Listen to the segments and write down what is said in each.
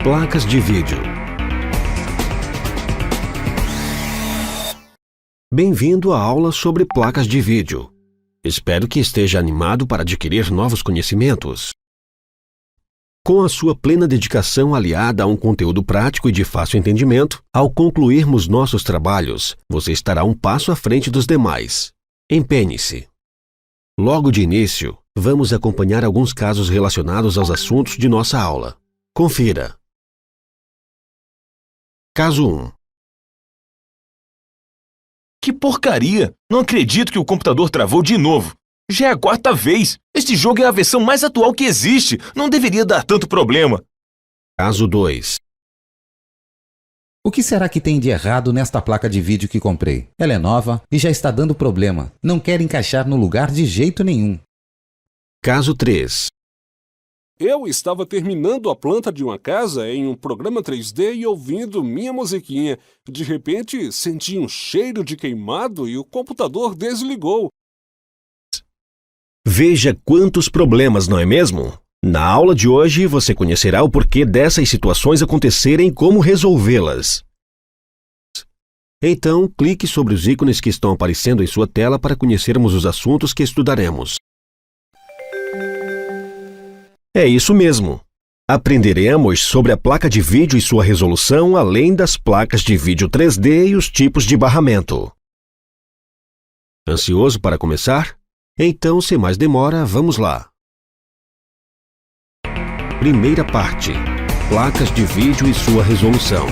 Placas de vídeo. Bem-vindo à aula sobre placas de vídeo. Espero que esteja animado para adquirir novos conhecimentos. Com a sua plena dedicação aliada a um conteúdo prático e de fácil entendimento, ao concluirmos nossos trabalhos, você estará um passo à frente dos demais. Empenhe-se. Logo de início, vamos acompanhar alguns casos relacionados aos assuntos de nossa aula. Confira. Caso 1. Que porcaria! Não acredito que o computador travou de novo. Já é a 4ª vez. Este jogo é a versão mais atual que existe. Não deveria dar tanto problema. Caso 2. O que será que tem de errado nesta placa de vídeo que comprei? Ela é nova e já está dando problema. Não quer encaixar no lugar de jeito nenhum. Caso 3. Eu estava terminando a planta de uma casa em um programa 3D e ouvindo minha musiquinha. De repente, senti um cheiro de queimado e o computador desligou. Veja quantos problemas, não é mesmo? Na aula de hoje, você conhecerá o porquê dessas situações acontecerem e como resolvê-las. Então, clique sobre os ícones que estão aparecendo em sua tela para conhecermos os assuntos que estudaremos. É isso mesmo! Aprenderemos sobre a placa de vídeo e sua resolução, além das placas de vídeo 3D e os tipos de barramento. Ansioso para começar? Então, sem mais demora, vamos lá! Primeira parte: placas de vídeo e sua resolução.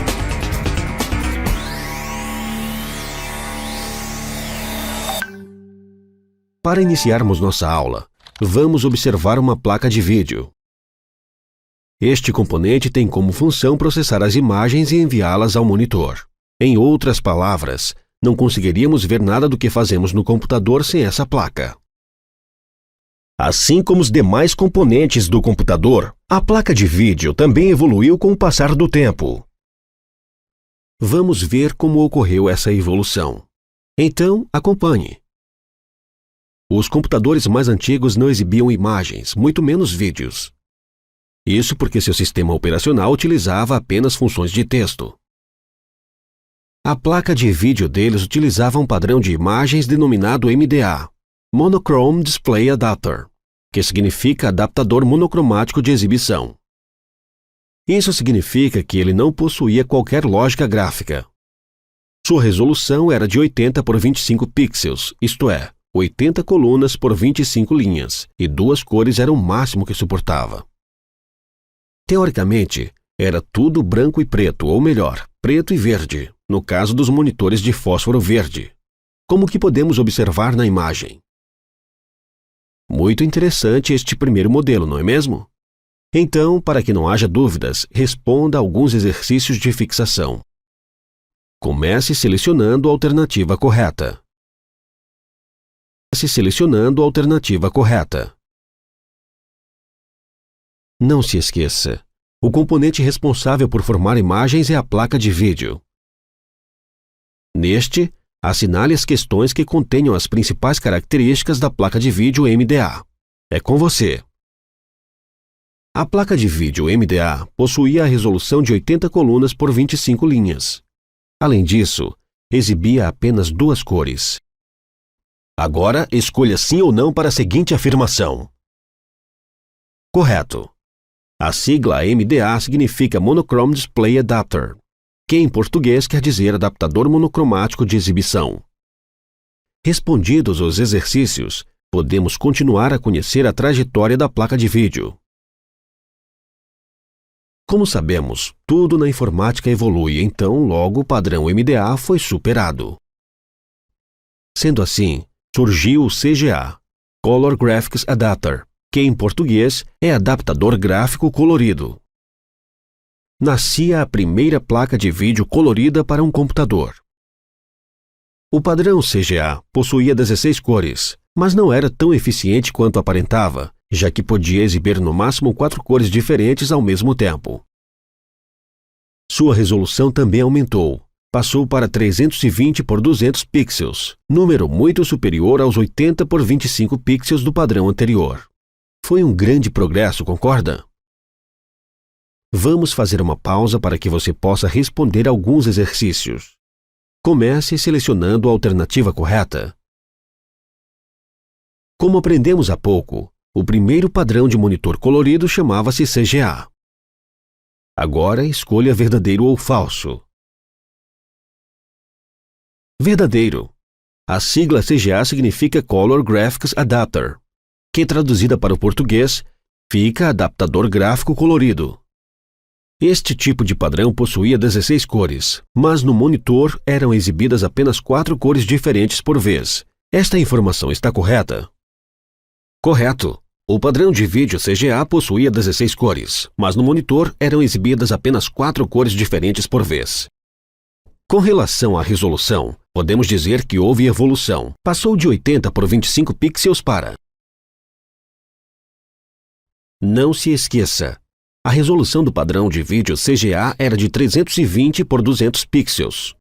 Para iniciarmos nossa aula, vamos observar uma placa de vídeo. Este componente tem como função processar as imagens e enviá-las ao monitor. Em outras palavras, não conseguiríamos ver nada do que fazemos no computador sem essa placa. Assim como os demais componentes do computador, a placa de vídeo também evoluiu com o passar do tempo. Vamos ver como ocorreu essa evolução. Então, acompanhe. Os computadores mais antigos não exibiam imagens, muito menos vídeos. Isso porque seu sistema operacional utilizava apenas funções de texto. A placa de vídeo deles utilizava um padrão de imagens denominado MDA, Monochrome Display Adapter, que significa adaptador monocromático de exibição. Isso significa que ele não possuía qualquer lógica gráfica. Sua resolução era de 80 por 25 pixels, isto é, 80 colunas por 25 linhas, e 2 cores era o máximo que suportava. Teoricamente, era tudo branco e preto, ou melhor, preto e verde, no caso dos monitores de fósforo verde, como que podemos observar na imagem. Muito interessante este primeiro modelo, não é mesmo? Então, para que não haja dúvidas, responda a alguns exercícios de fixação. Comece selecionando a alternativa correta. Não se esqueça, o componente responsável por formar imagens é a placa de vídeo. Neste, assinale as questões que contenham as principais características da placa de vídeo MDA. É com você. A placa de vídeo MDA possuía a resolução de 80 colunas por 25 linhas. Além disso, exibia apenas 2 cores. Agora, escolha sim ou não para a seguinte afirmação. Correto. A sigla MDA significa Monochrome Display Adapter, que em português quer dizer adaptador monocromático de exibição. Respondidos os exercícios, podemos continuar a conhecer a trajetória da placa de vídeo. Como sabemos, tudo na informática evolui, então logo o padrão MDA foi superado. Sendo assim, surgiu o CGA, Color Graphics Adapter, que em português é adaptador gráfico colorido. Nascia a primeira placa de vídeo colorida para um computador. O padrão CGA possuía 16 cores, mas não era tão eficiente quanto aparentava, já que podia exibir no máximo 4 cores diferentes ao mesmo tempo. Sua resolução também aumentou. Passou para 320 por 200 pixels, número muito superior aos 80 por 25 pixels do padrão anterior. Foi um grande progresso, concorda? Vamos fazer uma pausa para que você possa responder alguns exercícios. Comece selecionando a alternativa correta. Como aprendemos há pouco, o primeiro padrão de monitor colorido chamava-se CGA. Agora escolha verdadeiro ou falso. Verdadeiro. A sigla CGA significa Color Graphics Adapter, que traduzida para o português, fica adaptador gráfico colorido. Este tipo de padrão possuía 16 cores, mas no monitor eram exibidas apenas 4 cores diferentes por vez. Esta informação está correta? Correto! O padrão de vídeo CGA possuía 16 cores, mas no monitor eram exibidas apenas 4 cores diferentes por vez. Com relação à resolução, podemos dizer que houve evolução. Passou de 80 por 25 pixels para... Não se esqueça, a resolução do padrão de vídeo CGA era de 320 por 200 pixels.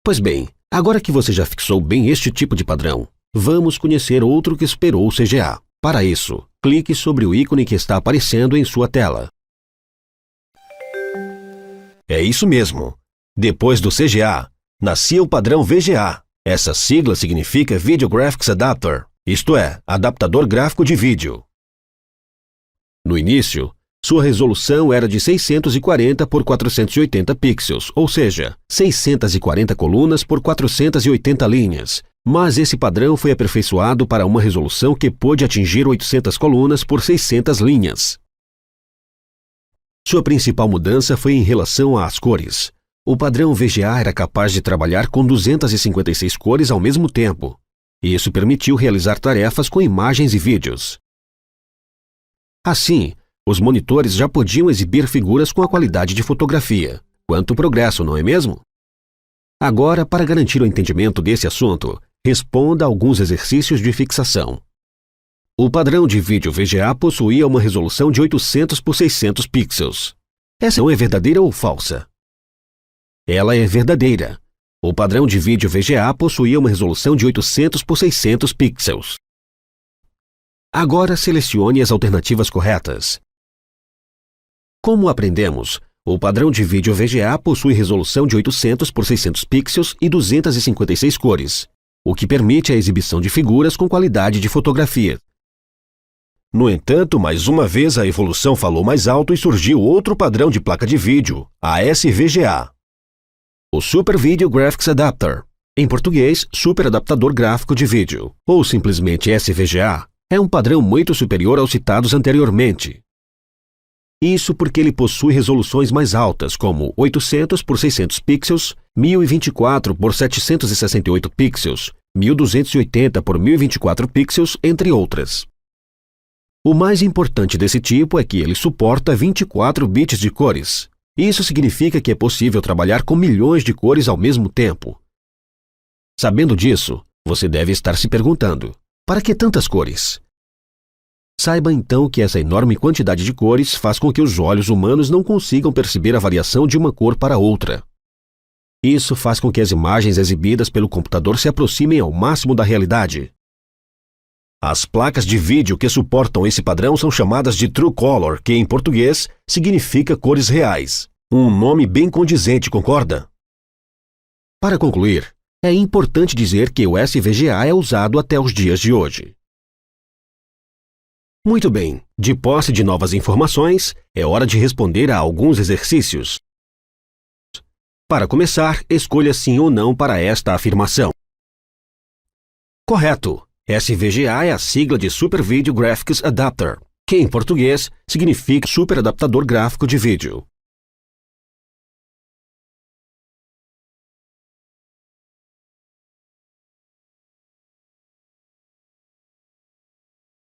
Pois bem, agora que você já fixou bem este tipo de padrão, vamos conhecer outro que superou o CGA. Para isso, clique sobre o ícone que está aparecendo em sua tela. É isso mesmo! Depois do CGA, nascia o padrão VGA. Essa sigla significa Video Graphics Adapter, isto é, adaptador gráfico de vídeo. No início, sua resolução era de 640 por 480 pixels, ou seja, 640 colunas por 480 linhas. Mas esse padrão foi aperfeiçoado para uma resolução que pôde atingir 800 colunas por 600 linhas. Sua principal mudança foi em relação às cores. O padrão VGA era capaz de trabalhar com 256 cores ao mesmo tempo. Isso permitiu realizar tarefas com imagens e vídeos. Assim, os monitores já podiam exibir figuras com a qualidade de fotografia. Quanto progresso, não é mesmo? Agora, para garantir o entendimento desse assunto, responda alguns exercícios de fixação. O padrão de vídeo VGA possuía uma resolução de 800 por 600 pixels. Essa não é verdadeira ou falsa? Ela é verdadeira. O padrão de vídeo VGA possuía uma resolução de 800 por 600 pixels. Agora selecione as alternativas corretas. Como aprendemos, o padrão de vídeo VGA possui resolução de 800 por 600 pixels e 256 cores, o que permite a exibição de figuras com qualidade de fotografia. No entanto, mais uma vez a evolução falou mais alto e surgiu outro padrão de placa de vídeo, a SVGA. O Super Video Graphics Adapter, em português, Super Adaptador Gráfico de Vídeo, ou simplesmente SVGA, é um padrão muito superior aos citados anteriormente. Isso porque ele possui resoluções mais altas, como 800 por 600 pixels, 1024 por 768 pixels, 1280 por 1024 pixels, entre outras. O mais importante desse tipo é que ele suporta 24 bits de cores. Isso significa que é possível trabalhar com milhões de cores ao mesmo tempo. Sabendo disso, você deve estar se perguntando: para que tantas cores? Saiba então que essa enorme quantidade de cores faz com que os olhos humanos não consigam perceber a variação de uma cor para outra. Isso faz com que as imagens exibidas pelo computador se aproximem ao máximo da realidade. As placas de vídeo que suportam esse padrão são chamadas de True Color, que em português significa cores reais. Um nome bem condizente, concorda? Para concluir, é importante dizer que o SVGA é usado até os dias de hoje. Muito bem, de posse de novas informações, é hora de responder a alguns exercícios. Para começar, escolha sim ou não para esta afirmação. Correto! SVGA é a sigla de Super Video Graphics Adapter, que em português significa Super Adaptador Gráfico de Vídeo.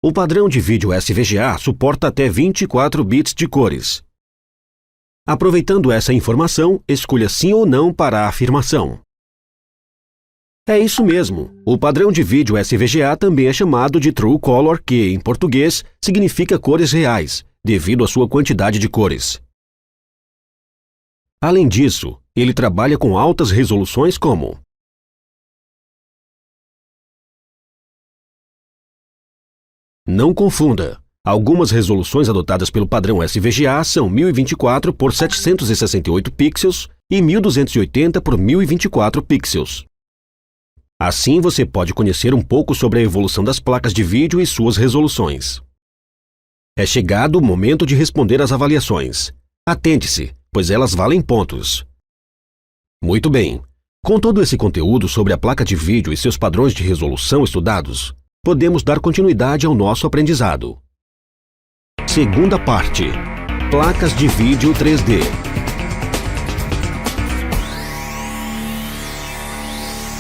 O padrão de vídeo SVGA suporta até 24 bits de cores. Aproveitando essa informação, escolha sim ou não para a afirmação. É isso mesmo. O padrão de vídeo SVGA também é chamado de True Color, que, em português, significa cores reais, devido à sua quantidade de cores. Além disso, ele trabalha com altas resoluções como Não confunda. Algumas resoluções adotadas pelo padrão SVGA são 1024 por 768 pixels e 1280 por 1024 pixels. Assim, você pode conhecer um pouco sobre a evolução das placas de vídeo e suas resoluções. É chegado o momento de responder às avaliações. Atente-se, pois elas valem pontos. Muito bem. Com todo esse conteúdo sobre a placa de vídeo e seus padrões de resolução estudados, podemos dar continuidade ao nosso aprendizado. Segunda parte: placas de vídeo 3D.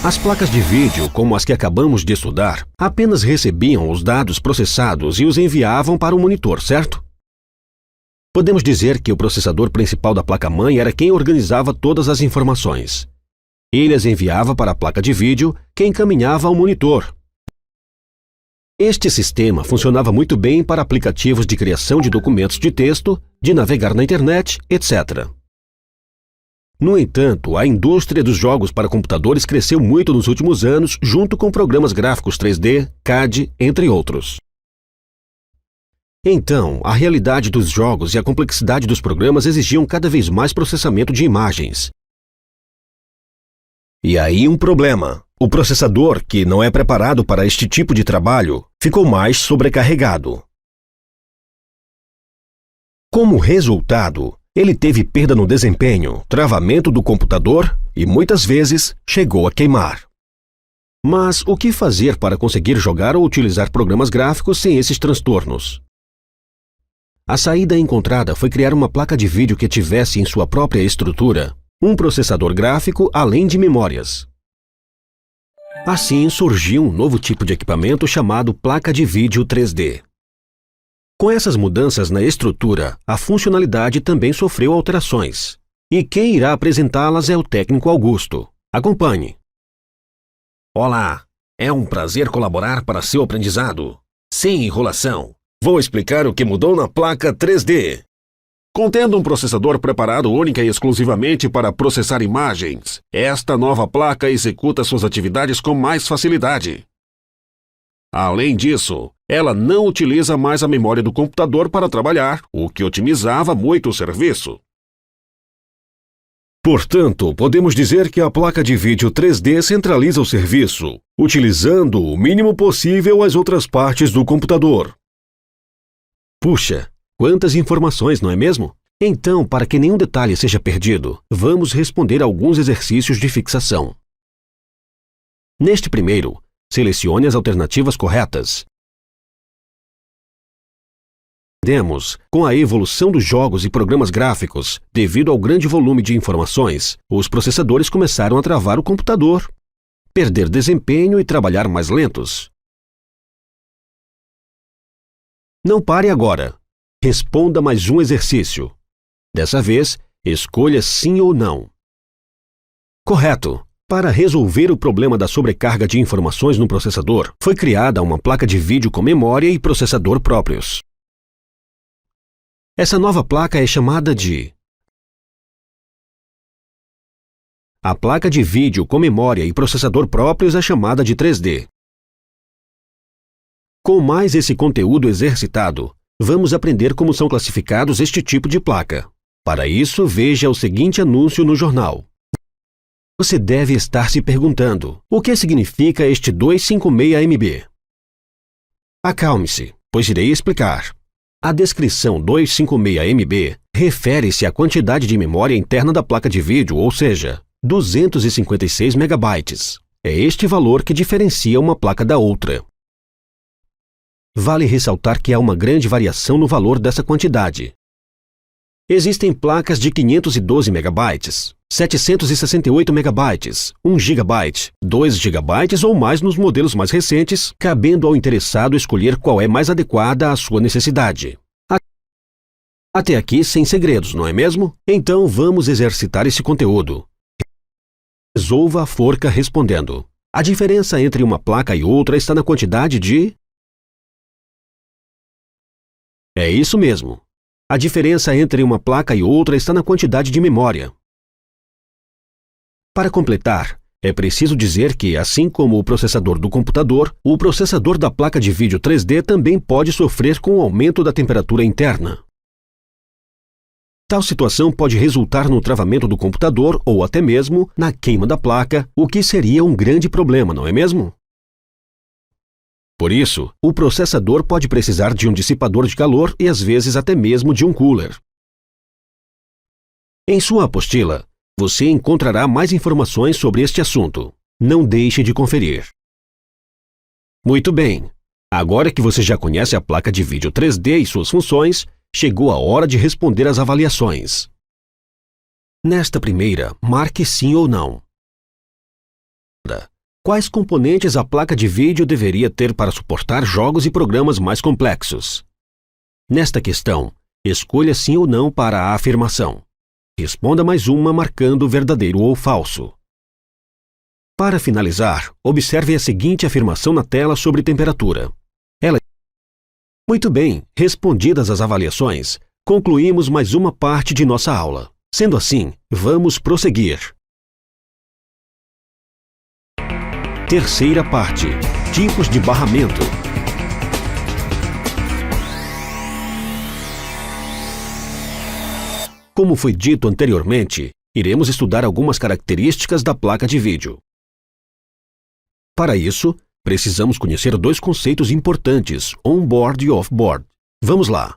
As placas de vídeo, como as que acabamos de estudar, apenas recebiam os dados processados e os enviavam para o monitor, certo? Podemos dizer que o processador principal da placa-mãe era quem organizava todas as informações. Ele as enviava para a placa de vídeo, que encaminhava ao monitor. Este sistema funcionava muito bem para aplicativos de criação de documentos de texto, de navegar na internet, etc. No entanto, a indústria dos jogos para computadores cresceu muito nos últimos anos, junto com programas gráficos 3D, CAD, entre outros. Então, a realidade dos jogos e a complexidade dos programas exigiam cada vez mais processamento de imagens. E aí um problema. O processador, que não é preparado para este tipo de trabalho, ficou mais sobrecarregado. Como resultado, ele teve perda no desempenho, travamento do computador e, muitas vezes, chegou a queimar. Mas o que fazer para conseguir jogar ou utilizar programas gráficos sem esses transtornos? A saída encontrada foi criar uma placa de vídeo que tivesse em sua própria estrutura um processador gráfico além de memórias. Assim surgiu um novo tipo de equipamento chamado placa de vídeo 3D. Com essas mudanças na estrutura, a funcionalidade também sofreu alterações. E quem irá apresentá-las é o técnico Augusto. Acompanhe. Olá, é um prazer colaborar para seu aprendizado. Sem enrolação, vou explicar o que mudou na placa 3D. Contendo um processador preparado única e exclusivamente para processar imagens, esta nova placa executa suas atividades com mais facilidade. Além disso, ela não utiliza mais a memória do computador para trabalhar, o que otimizava muito o serviço. Portanto, podemos dizer que a placa de vídeo 3D centraliza o serviço, utilizando o mínimo possível as outras partes do computador. Puxa, quantas informações, não é mesmo? Então, para que nenhum detalhe seja perdido, vamos responder a alguns exercícios de fixação. Neste primeiro, selecione as alternativas corretas. Com a evolução dos jogos e programas gráficos, devido ao grande volume de informações, os processadores começaram a travar o computador, perder desempenho e trabalhar mais lentos. Não pare agora. Responda mais um exercício. Dessa vez, escolha sim ou não. Correto! Para resolver o problema da sobrecarga de informações no processador, foi criada uma placa de vídeo com memória e processador próprios. Essa nova placa é chamada de... A placa de vídeo com memória e processador próprios é chamada de 3D. Com mais esse conteúdo exercitado, vamos aprender como são classificados este tipo de placa. Para isso, veja o seguinte anúncio no jornal. Você deve estar se perguntando, o que significa este 256MB? Acalme-se, pois irei explicar. A descrição 256MB refere-se à quantidade de memória interna da placa de vídeo, ou seja, 256 MB. É este valor que diferencia uma placa da outra. Vale ressaltar que há uma grande variação no valor dessa quantidade. Existem placas de 512 MB, 768 MB, 1 GB, 2 GB ou mais nos modelos mais recentes, cabendo ao interessado escolher qual é mais adequada à sua necessidade. Até aqui sem segredos, não é mesmo? Então vamos exercitar esse conteúdo. Resolva a forca respondendo. A diferença entre uma placa e outra está na quantidade de... É isso mesmo. A diferença entre uma placa e outra está na quantidade de memória. Para completar, é preciso dizer que, assim como o processador do computador, o processador da placa de vídeo 3D também pode sofrer com o aumento da temperatura interna. Tal situação pode resultar no travamento do computador ou até mesmo na queima da placa, o que seria um grande problema, não é mesmo? Por isso, o processador pode precisar de um dissipador de calor e às vezes até mesmo de um cooler. Em sua apostila, você encontrará mais informações sobre este assunto. Não deixe de conferir. Muito bem. Agora que você já conhece a placa de vídeo 3D e suas funções, chegou a hora de responder às avaliações. Nesta primeira, marque sim ou não. Quais componentes a placa de vídeo deveria ter para suportar jogos e programas mais complexos? Nesta questão, escolha sim ou não para a afirmação. Responda mais uma marcando verdadeiro ou falso. Para finalizar, observe a seguinte afirmação na tela sobre temperatura. Muito bem, respondidas as avaliações, concluímos mais uma parte de nossa aula. Sendo assim, vamos prosseguir. Terceira parte. Tipos de barramento. Como foi dito anteriormente, iremos estudar algumas características da placa de vídeo. Para isso, precisamos conhecer dois conceitos importantes, on-board e off-board. Vamos lá!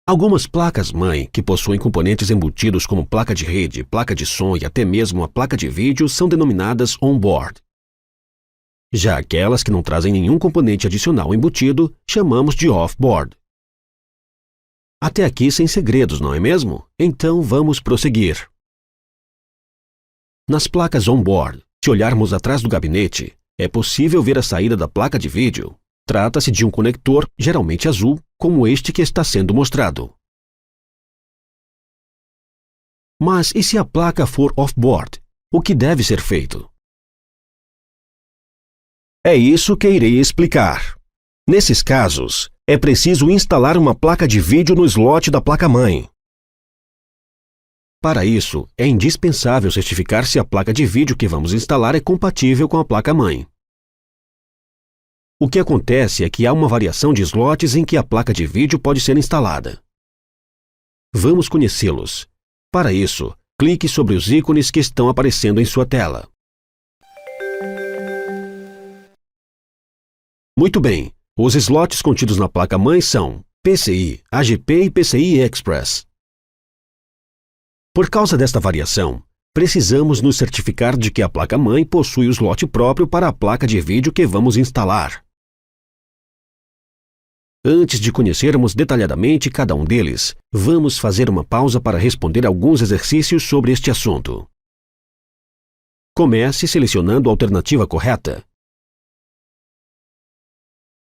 Algumas placas-mãe que possuem componentes embutidos como placa de rede, placa de som e até mesmo a placa de vídeo são denominadas on-board. Já aquelas que não trazem nenhum componente adicional embutido, chamamos de off-board. Até aqui sem segredos, não é mesmo? Então vamos prosseguir. Nas placas on-board, se olharmos atrás do gabinete, é possível ver a saída da placa de vídeo. Trata-se de um conector, geralmente azul, como este que está sendo mostrado. Mas e se a placa for off-board? O que deve ser feito? É isso que irei explicar. Nesses casos, é preciso instalar uma placa de vídeo no slot da placa-mãe. Para isso, é indispensável certificar se a placa de vídeo que vamos instalar é compatível com a placa-mãe. O que acontece é que há uma variação de slots em que a placa de vídeo pode ser instalada. Vamos conhecê-los. Para isso, clique sobre os ícones que estão aparecendo em sua tela. Muito bem, os slots contidos na placa-mãe são PCI, AGP e PCI Express. Por causa desta variação, precisamos nos certificar de que a placa-mãe possui o slot próprio para a placa de vídeo que vamos instalar. Antes de conhecermos detalhadamente cada um deles, vamos fazer uma pausa para responder alguns exercícios sobre este assunto. Comece selecionando a alternativa correta.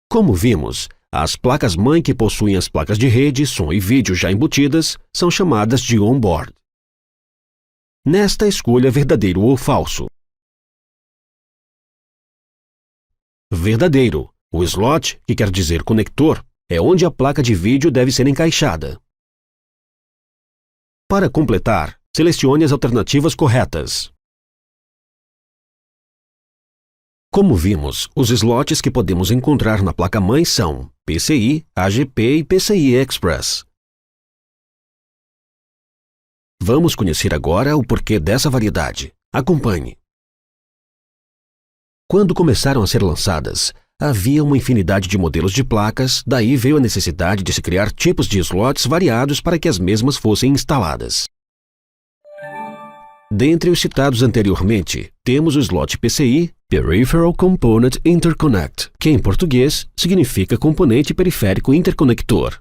Como vimos, as placas-mãe que possuem as placas de rede, som e vídeo já embutidas são chamadas de on-board. Nesta escolha verdadeiro ou falso. Verdadeiro. O slot, que quer dizer conector, é onde a placa de vídeo deve ser encaixada. Para completar, selecione as alternativas corretas. Como vimos, os slots que podemos encontrar na placa-mãe são PCI, AGP e PCI Express. Vamos conhecer agora o porquê dessa variedade. Acompanhe. Quando começaram a ser lançadas, havia uma infinidade de modelos de placas, daí veio a necessidade de se criar tipos de slots variados para que as mesmas fossem instaladas. Dentre os citados anteriormente, temos o slot PCI, Peripheral Component Interconnect, que em português significa componente periférico interconector.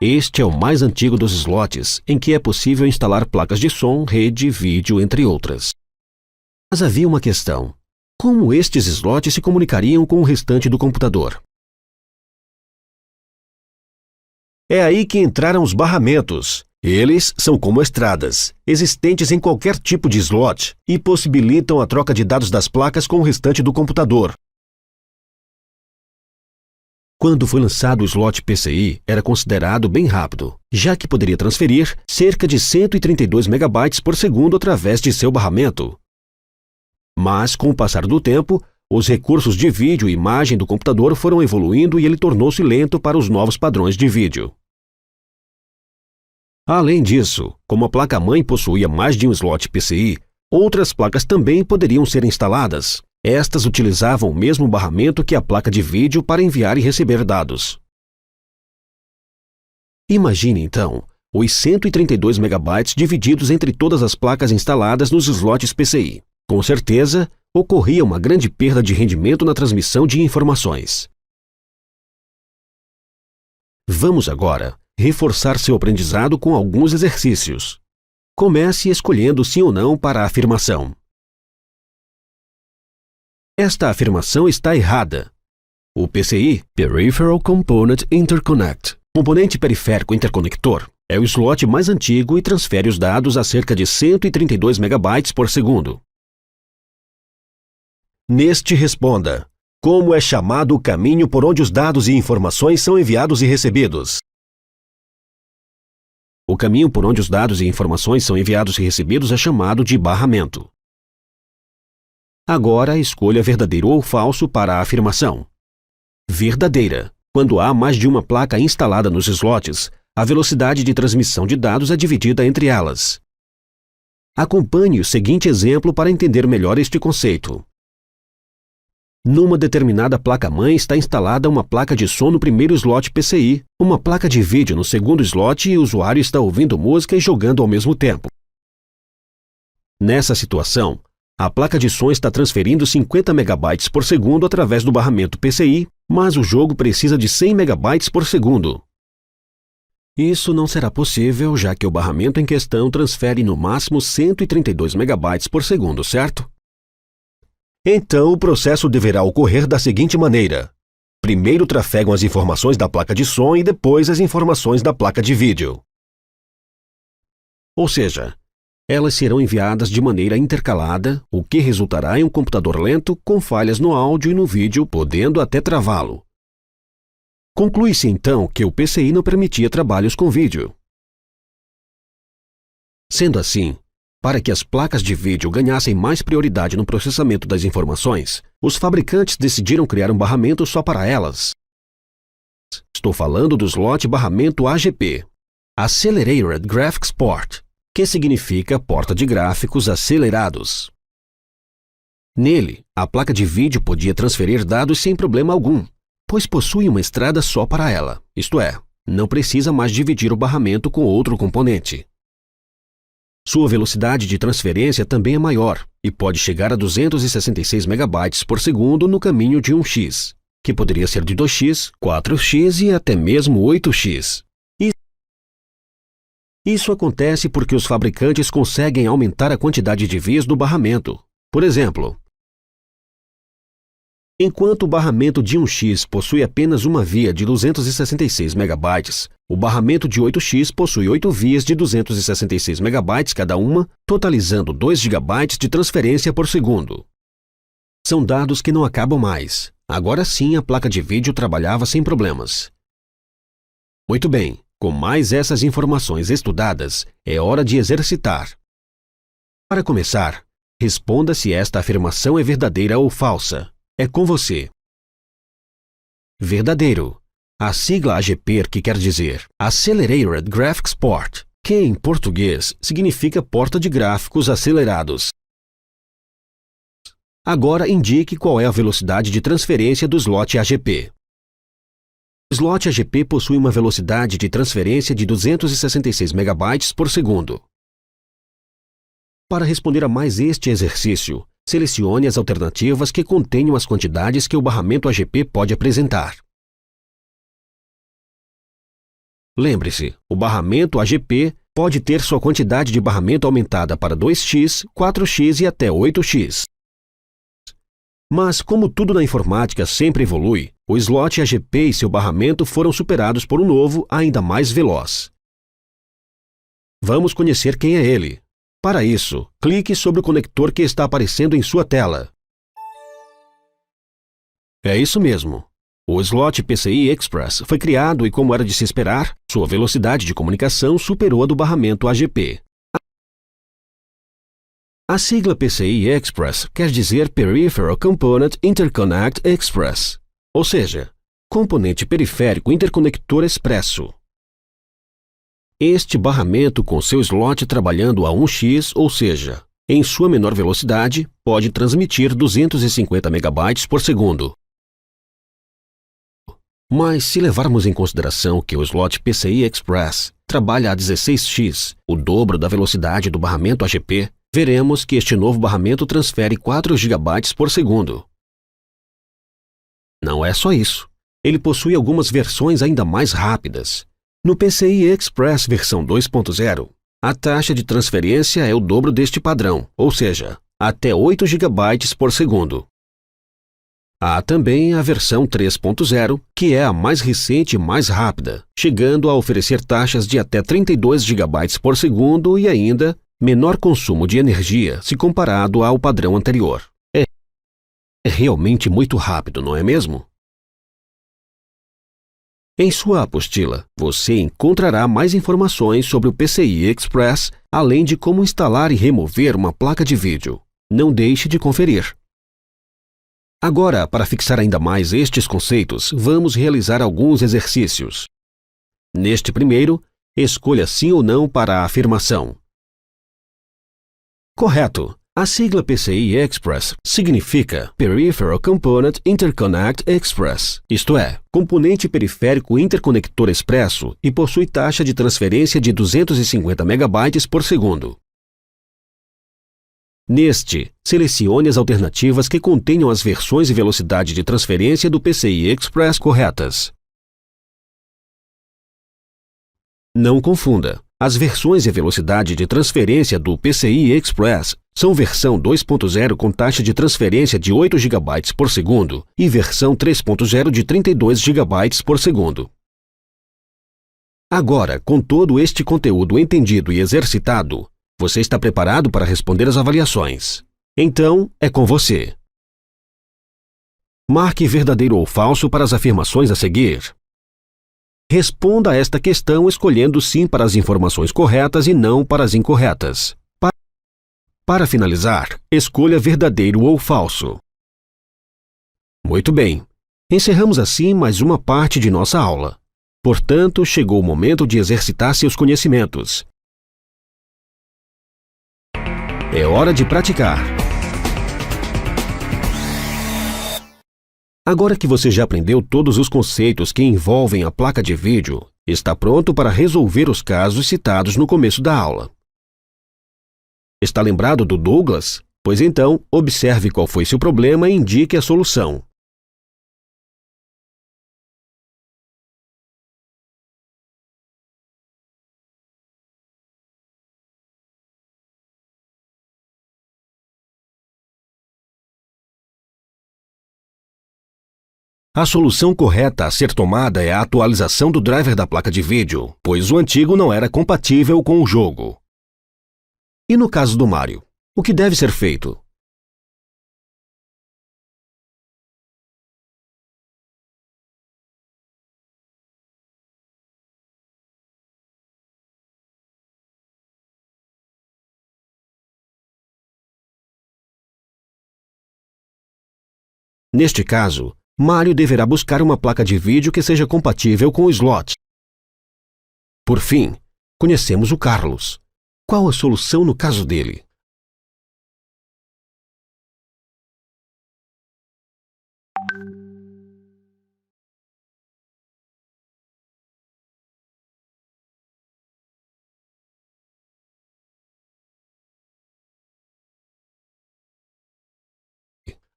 Este é o mais antigo dos slots, em que é possível instalar placas de som, rede, vídeo, entre outras. Mas havia uma questão. Como estes slots se comunicariam com o restante do computador? É aí que entraram os barramentos. Eles são como estradas, existentes em qualquer tipo de slot e possibilitam a troca de dados das placas com o restante do computador. Quando foi lançado o slot PCI, era considerado bem rápido, já que poderia transferir cerca de 132 megabytes por segundo através de seu barramento. Mas, com o passar do tempo, os recursos de vídeo e imagem do computador foram evoluindo e ele tornou-se lento para os novos padrões de vídeo. Além disso, como a placa-mãe possuía mais de um slot PCI, outras placas também poderiam ser instaladas. Estas utilizavam o mesmo barramento que a placa de vídeo para enviar e receber dados. Imagine, então, os 132 megabytes divididos entre todas as placas instaladas nos slots PCI. Com certeza, ocorria uma grande perda de rendimento na transmissão de informações. Vamos agora reforçar seu aprendizado com alguns exercícios. Comece escolhendo sim ou não para a afirmação. Esta afirmação está errada. O PCI, Peripheral Component Interconnect, componente periférico interconector, é o slot mais antigo e transfere os dados a cerca de 132 megabytes por segundo. Neste responda: como é chamado o caminho por onde os dados e informações são enviados e recebidos? O caminho por onde os dados e informações são enviados e recebidos é chamado de barramento. Agora, escolha verdadeiro ou falso para a afirmação. Verdadeira. Quando há mais de uma placa instalada nos slots, a velocidade de transmissão de dados é dividida entre elas. Acompanhe o seguinte exemplo para entender melhor este conceito. Numa determinada placa-mãe está instalada uma placa de som no primeiro slot PCI, uma placa de vídeo no segundo slot e o usuário está ouvindo música e jogando ao mesmo tempo. Nessa situação, a placa de som está transferindo 50 megabytes por segundo através do barramento PCI, mas o jogo precisa de 100 megabytes por segundo. Isso não será possível, já que o barramento em questão transfere no máximo 132 megabytes por segundo, certo? Então, o processo deverá ocorrer da seguinte maneira. Primeiro trafegam as informações da placa de som e depois as informações da placa de vídeo. Ou seja, elas serão enviadas de maneira intercalada, o que resultará em um computador lento com falhas no áudio e no vídeo, podendo até travá-lo. Conclui-se então que o PCI não permitia trabalhos com vídeo. Sendo assim, para que as placas de vídeo ganhassem mais prioridade no processamento das informações, os fabricantes decidiram criar um barramento só para elas. Estou falando do slot barramento AGP, Accelerated Graphics Port, que significa porta de gráficos acelerados. Nele, a placa de vídeo podia transferir dados sem problema algum, pois possui uma estrada só para ela, isto é, não precisa mais dividir o barramento com outro componente. Sua velocidade de transferência também é maior e pode chegar a 266 megabytes por segundo no caminho de 1x, que poderia ser de 2x, 4x e até mesmo 8x. Isso acontece porque os fabricantes conseguem aumentar a quantidade de vias do barramento. Por exemplo, enquanto o barramento de 1x possui apenas uma via de 266 megabytes, o barramento de 8x possui 8 vias de 266 megabytes cada uma, totalizando 2 GB de transferência por segundo. São dados que não acabam mais. Agora sim a placa de vídeo trabalhava sem problemas. Muito bem. Com mais essas informações estudadas, é hora de exercitar. Para começar, responda se esta afirmação é verdadeira ou falsa. É com você. Verdadeiro. A sigla AGP, que quer dizer Accelerated Graphics Port, que em português significa porta de gráficos acelerados. Agora indique qual é a velocidade de transferência do slot AGP. O slot AGP possui uma velocidade de transferência de 266 megabytes por segundo. Para responder a mais este exercício, selecione as alternativas que contenham as quantidades que o barramento AGP pode apresentar. Lembre-se, o barramento AGP pode ter sua quantidade de barramento aumentada para 2x, 4x e até 8x. Mas, como tudo na informática sempre evolui, o slot AGP e seu barramento foram superados por um novo, ainda mais veloz. Vamos conhecer quem é ele. Para isso, clique sobre o conector que está aparecendo em sua tela. É isso mesmo. O slot PCI Express foi criado e, como era de se esperar, sua velocidade de comunicação superou a do barramento AGP. A sigla PCI Express quer dizer Peripheral Component Interconnect Express, ou seja, componente periférico interconector expresso. Este barramento com seu slot trabalhando a 1x, ou seja, em sua menor velocidade, pode transmitir 250 MB por segundo. Mas se levarmos em consideração que o slot PCI Express trabalha a 16x, o dobro da velocidade do barramento AGP, veremos que este novo barramento transfere 4 GB por segundo. Não é só isso. Ele possui algumas versões ainda mais rápidas. No PCI Express versão 2.0, a taxa de transferência é o dobro deste padrão, ou seja, até 8 GB por segundo. Há também a versão 3.0, que é a mais recente e mais rápida, chegando a oferecer taxas de até 32 GB por segundo e ainda menor consumo de energia se comparado ao padrão anterior. É realmente muito rápido, não é mesmo? Em sua apostila, você encontrará mais informações sobre o PCI Express, além de como instalar e remover uma placa de vídeo. Não deixe de conferir. Agora, para fixar ainda mais estes conceitos, vamos realizar alguns exercícios. Neste primeiro, escolha sim ou não para a afirmação. Correto! A sigla PCI Express significa Peripheral Component Interconnect Express, isto é, componente periférico interconector expresso e possui taxa de transferência de 250 MB por segundo. Neste, selecione as alternativas que contenham as versões e velocidade de transferência do PCI Express corretas. Não confunda. As versões e velocidade de transferência do PCI Express são versão 2.0 com taxa de transferência de 8 GB por segundo e versão 3.0 de 32 GB por segundo. Agora, com todo este conteúdo entendido e exercitado, você está preparado para responder as avaliações. Então, é com você. Marque verdadeiro ou falso para as afirmações a seguir. Responda a esta questão escolhendo sim para as informações corretas e não para as incorretas. Para finalizar, escolha verdadeiro ou falso. Muito bem. Encerramos assim mais uma parte de nossa aula. Portanto, chegou o momento de exercitar seus conhecimentos. É hora de praticar. Agora que você já aprendeu todos os conceitos que envolvem a placa de vídeo, está pronto para resolver os casos citados no começo da aula. Está lembrado do Douglas? Pois então, observe qual foi seu problema e indique a solução. A solução correta a ser tomada é a atualização do driver da placa de vídeo, pois o antigo não era compatível com o jogo. E no caso do Mario, o que deve ser feito? Neste caso, Mario deverá buscar uma placa de vídeo que seja compatível com o slot. Por fim, conhecemos o Carlos. Qual a solução no caso dele?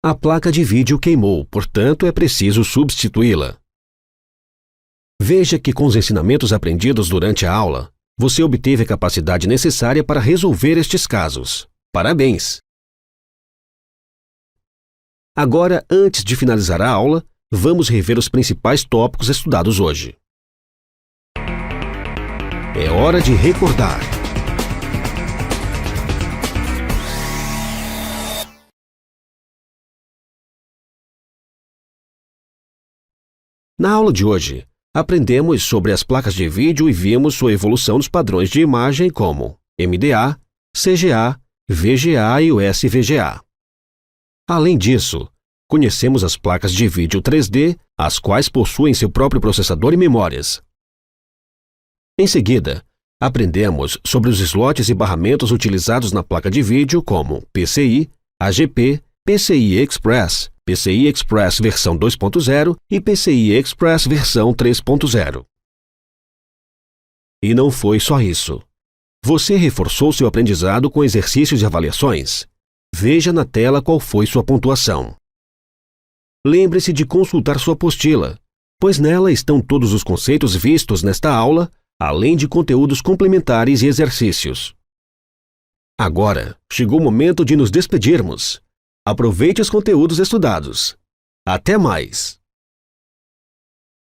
A placa de vídeo queimou, portanto é preciso substituí-la. Veja que com os ensinamentos aprendidos durante a aula, você obteve a capacidade necessária para resolver estes casos. Parabéns! Agora, antes de finalizar a aula, vamos rever os principais tópicos estudados hoje. É hora de recordar. Na aula de hoje, aprendemos sobre as placas de vídeo e vimos sua evolução nos padrões de imagem como MDA, CGA, VGA e USVGA. Além disso, conhecemos as placas de vídeo 3D, as quais possuem seu próprio processador e memórias. Em seguida, aprendemos sobre os slots e barramentos utilizados na placa de vídeo como PCI, AGP, PCI Express, PCI Express versão 2.0 e PCI Express versão 3.0. E não foi só isso. Você reforçou seu aprendizado com exercícios e avaliações. Veja na tela qual foi sua pontuação. Lembre-se de consultar sua apostila, pois nela estão todos os conceitos vistos nesta aula, além de conteúdos complementares e exercícios. Agora, chegou o momento de nos despedirmos. Aproveite os conteúdos estudados. Até mais!